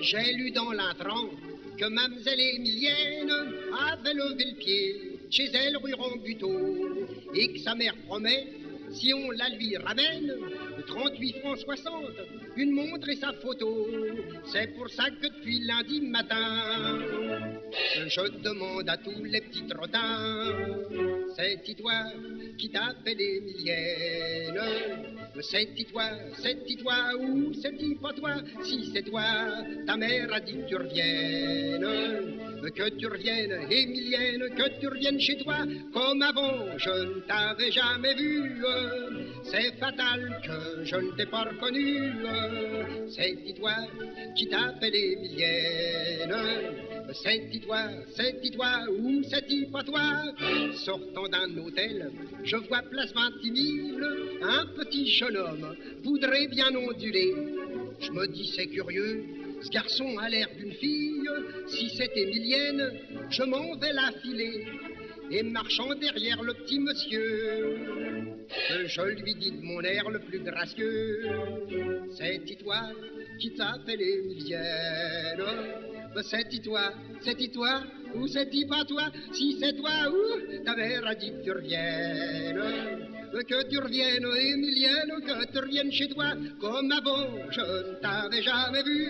J'ai lu dans l'intrant que Mademoiselle Émilienne avait levé le pied chez elle rue Rambuteau et que sa mère promet, si on la lui ramène, 38 francs 60, une montre et sa photo. C'est pour ça que depuis lundi matin, je demande à tous les petits trottins, c'est-y toi qui t'appelle Émilienne? C'est-y toi, ou c'est-y pas toi? Si c'est toi, ta mère a dit que tu reviennes. Que tu reviennes, Émilienne, que tu reviennes chez toi. Comme avant, je ne t'avais jamais vu. C'est fatal que je ne t'ai pas reconnu. C'est-y toi qui t'appelle Émilienne? C'est-y toi, ou c'est-y pas toi? Sortant d'un hôtel, je vois place 26 000, un petit jeune homme, poudré bien ondulé. Je me dis c'est curieux, ce garçon a l'air d'une fille. Si c'est Émilienne, je m'en vais la filer. Et marchant derrière le petit monsieur, je lui dis de mon air le plus gracieux, c'est-y toi qui t'appelle Émilienne? C'est-y toi, ou c'est-y pas toi? Si c'est toi, ou ta mère a dit que tu reviennes. Que tu reviennes, Émilienne, que tu reviennes chez toi. Comme avant, je ne t'avais jamais vu.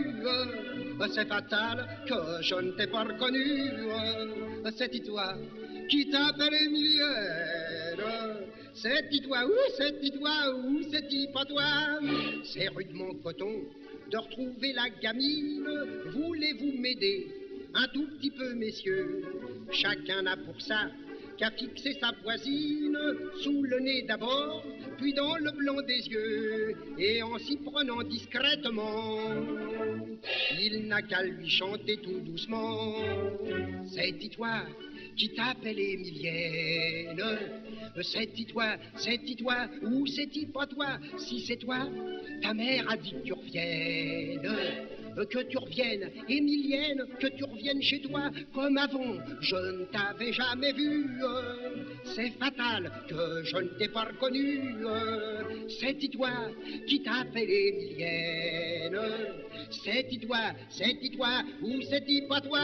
C'est fatal que je ne t'ai pas reconnu. C'est-y toi qui t'appelle Émilienne? C'est-y toi, ou c'est-y pas toi? C'est rudement coton de retrouver la gamine. Voulez-vous m'aider un tout petit peu, messieurs? Chacun a pour ça qu'à fixer sa voisine sous le nez d'abord, puis dans le blanc des yeux, et en s'y prenant discrètement, il n'a qu'à lui chanter tout doucement. C'est-y toi qui t'appelle Émilienne? C'est-y toi, ou c'est-y pas toi? Si c'est toi, ta mère a dit que tu reviennes. Que tu reviennes, Émilienne, que tu reviennes chez toi. Comme avant, je ne t'avais jamais vu. C'est fatal que je ne t'ai pas reconnu. C'est-y toi qui t'appelle Émilienne? C'est-y toi, ou c'est-y pas toi?